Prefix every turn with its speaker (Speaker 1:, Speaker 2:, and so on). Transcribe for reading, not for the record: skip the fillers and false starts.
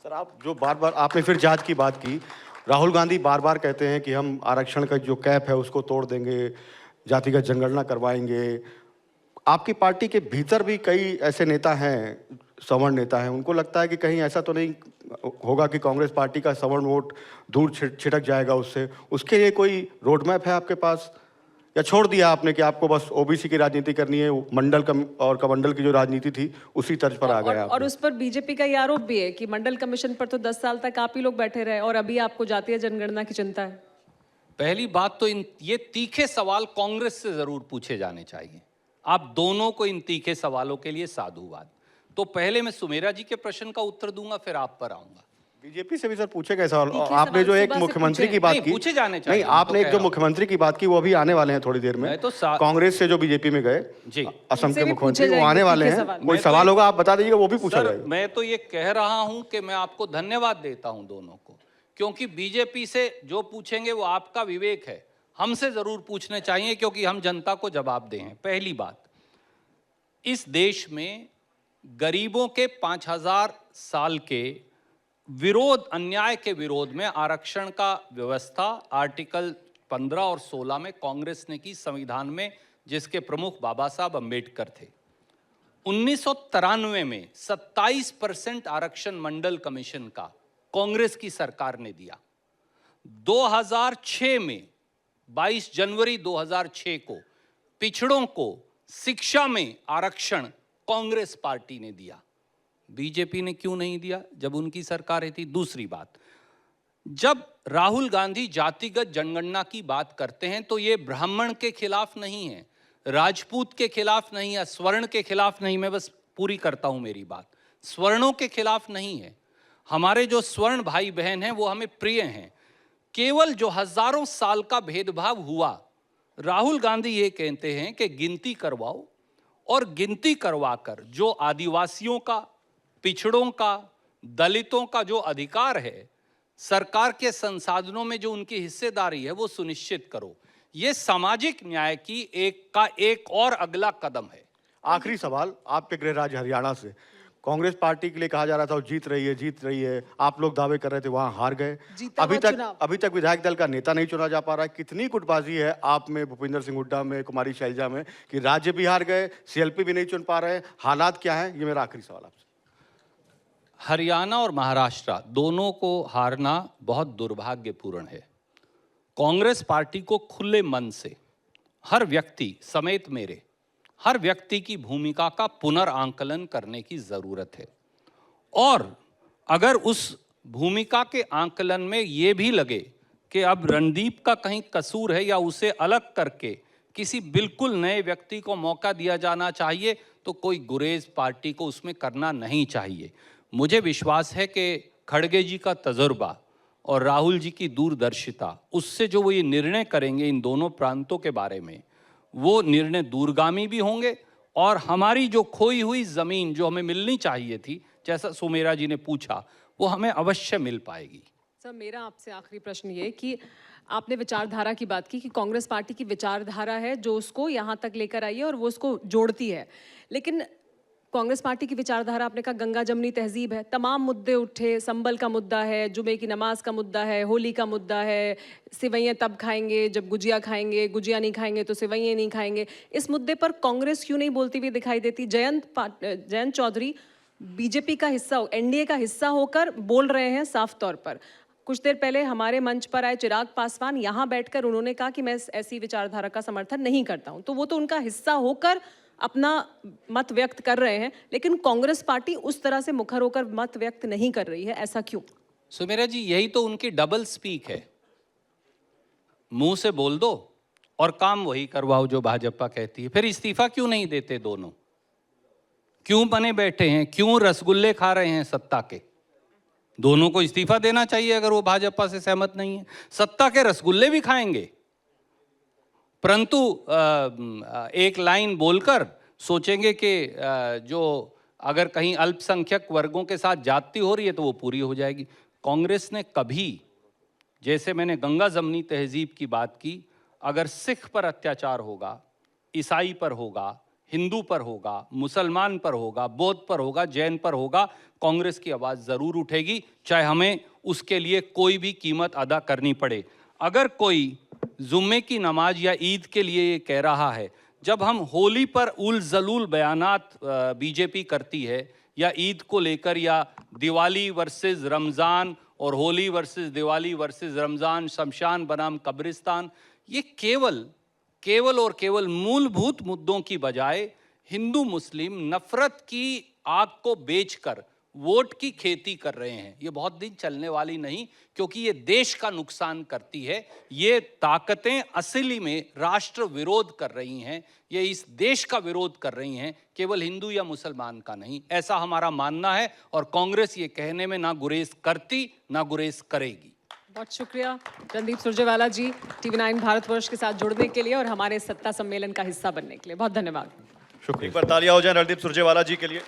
Speaker 1: Sir, आप जो बार बार आपने फिर जांच की बात की, राहुल गांधी बार बार कहते हैं कि हम आरक्षण का जो कैप है उसको तोड़ देंगे, जातिगत जनगणना करवाएंगे। आपकी पार्टी के भीतर भी कई ऐसे नेता हैं, सवर्ण नेता हैं, उनको लगता है कि कहीं ऐसा तो नहीं होगा कि कांग्रेस पार्टी का सवर्ण वोट दूर छिटक जाएगा उससे। उसके लिए कोई रोड मैप है आपके पास, या छोड़ दिया आपने कि आपको बस ओबीसी की राजनीति करनी है, मंडल और कमंडल की जो राजनीति थी उसी तर्ज पर आ गए आप?
Speaker 2: और उस पर बीजेपी का ये आरोप भी है कि मंडल कमीशन पर तो 10 साल तक आप ही लोग बैठे रहे और अभी आपको जातीय जनगणना की चिंता है।
Speaker 3: पहली बात तो ये तीखे सवाल कांग्रेस से जरूर पूछे जाने चाहिए। आप दोनों को इन तीखे सवालों के लिए साधुवाद। तो पहले मैं सुमेरा जी के प्रश्न का उत्तर दूंगा, फिर आप पर आऊंगा।
Speaker 1: बीजेपी से भी सर पूछे गए सवाल। आपने जो एक मुख्यमंत्री की बात की,
Speaker 3: पूछे जाने चाहिए।
Speaker 1: नहीं, आपने एक जो मुख्यमंत्री की बात की वो अभी आने वाले हैं थोड़ी देर में।
Speaker 3: तो
Speaker 1: कांग्रेस से जो बीजेपी में गए
Speaker 3: जी,
Speaker 1: असम के मुख्यमंत्री, वो आने वाले हैं। कोई सवाल होगा आप बता दीजिएगा, वो भी पूछा जाएगा।
Speaker 3: मैं तो ये कह रहा हूं कि मैं आपको धन्यवाद देता हूं दोनों को, क्योंकि बीजेपी से जो पूछेंगे वो आपका विवेक है, हमसे जरूर पूछने चाहिए, क्योंकि हम जनता को जवाब दें। पहली बात, इस देश में गरीबों के 5000 साल के विरोध, अन्याय के विरोध में आरक्षण का व्यवस्था आर्टिकल 15 और 16 में कांग्रेस ने की, संविधान में, जिसके प्रमुख बाबा साहब अंबेडकर थे। 1993 में 27% आरक्षण मंडल कमीशन का कांग्रेस की सरकार ने दिया। 2006 में 22 जनवरी 2006 को पिछड़ों को शिक्षा में आरक्षण कांग्रेस पार्टी ने दिया। बीजेपी ने क्यों नहीं दिया जब उनकी सरकार थी? दूसरी बात, जब राहुल गांधी जातिगत जनगणना की बात करते हैं तो ये ब्राह्मण के खिलाफ नहीं है, राजपूत के खिलाफ नहीं है, स्वर्ण के खिलाफ नहीं। मैं बस पूरी करता हूं मेरी बात। स्वर्णों के खिलाफ नहीं है। हमारे जो स्वर्ण भाई बहन हैं वो हमें प्रिय हैं। केवल जो हजारों साल का भेदभाव हुआ, राहुल गांधी ये कहते हैं कि गिनती करवाओ, और गिनती करवाकर जो आदिवासियों का, पिछड़ों का, दलितों का जो अधिकार है, सरकार के संसाधनों में जो उनकी हिस्सेदारी है, वो सुनिश्चित करो। ये सामाजिक न्याय की एक और अगला कदम है।
Speaker 1: आखिरी सवाल, आपके गृह राज्य हरियाणा से कांग्रेस पार्टी के लिए कहा जा रहा था वो जीत रही है, आप लोग दावे कर रहे थे, वहां हार गए। अभी तक विधायक दल का नेता नहीं चुना जा पा रहा है। कितनी गुटबाजी है आप में, भूपिंदर सिंह हुड्डा में, कुमारी शैलजा में, कि राज्य भी हार गए, सीएलपी भी नहीं चुन पा रहे हैं? हालात क्या है, ये मेरा आखिरी सवाल आपसे।
Speaker 3: हरियाणा और महाराष्ट्र दोनों को हारना बहुत दुर्भाग्यपूर्ण है। कांग्रेस पार्टी को खुले मन से हर व्यक्ति समेत मेरे हर व्यक्ति की भूमिका का पुनर्आंकलन करने की जरूरत है, और अगर उस भूमिका के आंकलन में ये भी लगे कि अब रणदीप का कहीं कसूर है या उसे अलग करके किसी बिल्कुल नए व्यक्ति को मौका दिया जाना चाहिए, तो कोई गुरेज पार्टी को उसमें करना नहीं चाहिए। मुझे विश्वास है कि खड़गे जी का तजुर्बा और राहुल जी की दूरदर्शिता, उससे जो वो ये निर्णय करेंगे इन दोनों प्रांतों के बारे में, वो निर्णय दूरगामी भी होंगे, और हमारी जो खोई हुई ज़मीन जो हमें मिलनी चाहिए थी, जैसा सुमेरा जी ने पूछा, वो हमें अवश्य मिल पाएगी।
Speaker 2: सर, मेरा आपसे आखिरी प्रश्न ये कि आपने विचारधारा की बात की कि कांग्रेस पार्टी की विचारधारा है जो उसको यहाँ तक लेकर आई है और वो उसको जोड़ती है, लेकिन कांग्रेस पार्टी की विचारधारा, आपने कहा गंगा जमनी तहजीब है, तमाम मुद्दे उठे, संबल का मुद्दा है, जुमे की नमाज का मुद्दा है, होली का मुद्दा है, सिवैयाँ तब खाएंगे जब गुजिया खाएंगे, गुजिया नहीं खाएंगे तो सिवैयाँ नहीं खाएंगे। इस मुद्दे पर कांग्रेस क्यों नहीं बोलती हुई दिखाई देती? जयंत चौधरी बीजेपी का हिस्सा, एनडीए का हिस्सा होकर बोल रहे हैं साफ तौर पर। कुछ देर पहले हमारे मंच पर आए चिराग पासवान, यहाँ बैठकर उन्होंने कहा कि मैं ऐसी विचारधारा का समर्थन नहीं करता हूँ। तो वो तो उनका हिस्सा होकर अपना मत व्यक्त कर रहे हैं, लेकिन कांग्रेस पार्टी उस तरह से मुखर होकर मत व्यक्त नहीं कर रही है, ऐसा क्यों?
Speaker 3: सुमेरा जी, यही तो उनकी डबल स्पीक है। मुंह से बोल दो और काम वही करवाओ जो भाजपा कहती है। फिर इस्तीफा क्यों नहीं देते दोनों? क्यों बने बैठे हैं? क्यों रसगुल्ले खा रहे हैं सत्ता के? दोनों को इस्तीफा देना चाहिए अगर वो भाजपा से सहमत नहीं है। सत्ता के रसगुल्ले भी खाएंगे, परंतु एक लाइन बोलकर सोचेंगे कि जो अगर कहीं अल्पसंख्यक वर्गों के साथ जाति हो रही है तो वो पूरी हो जाएगी। कांग्रेस ने कभी, जैसे मैंने गंगा जमनी तहजीब की बात की, अगर सिख पर अत्याचार होगा, ईसाई पर होगा, हिंदू पर होगा, मुसलमान पर होगा, बौद्ध पर होगा, जैन पर होगा, कांग्रेस की आवाज़ ज़रूर उठेगी, चाहे हमें उसके लिए कोई भी कीमत अदा करनी पड़े। अगर कोई जुम्मे की नमाज या ईद के लिए ये कह रहा है, जब हम होली पर उल जलूल बयानात बीजेपी करती है, या ईद को लेकर, या दिवाली वर्सेस रमज़ान और होली वर्सेस दिवाली वर्सेस रमज़ान, शमशान बनाम कब्रिस्तान, ये केवल और केवल मूलभूत मुद्दों की बजाय हिंदू मुस्लिम नफरत की आग को बेचकर वोट की खेती कर रहे हैं। ये बहुत दिन चलने वाली नहीं, क्योंकि ये देश का नुकसान करती है। ये ताकतें असली में राष्ट्र विरोध कर रही हैं, ये इस देश का विरोध कर रही हैं, केवल हिंदू या मुसलमान का नहीं। ऐसा हमारा मानना है और कांग्रेस ये कहने में ना गुरेज करती ना गुरेज करेगी।
Speaker 2: बहुत शुक्रिया रणदीप सुरजेवाला जी, TV9 भारतवर्ष के साथ जुड़ने के लिए और हमारे सत्ता सम्मेलन का हिस्सा बनने के लिए। बहुत धन्यवाद।
Speaker 1: शुक्रिया।
Speaker 4: एक बार तालियां हो जाए रणदीप सुरजेवाला जी के लिए।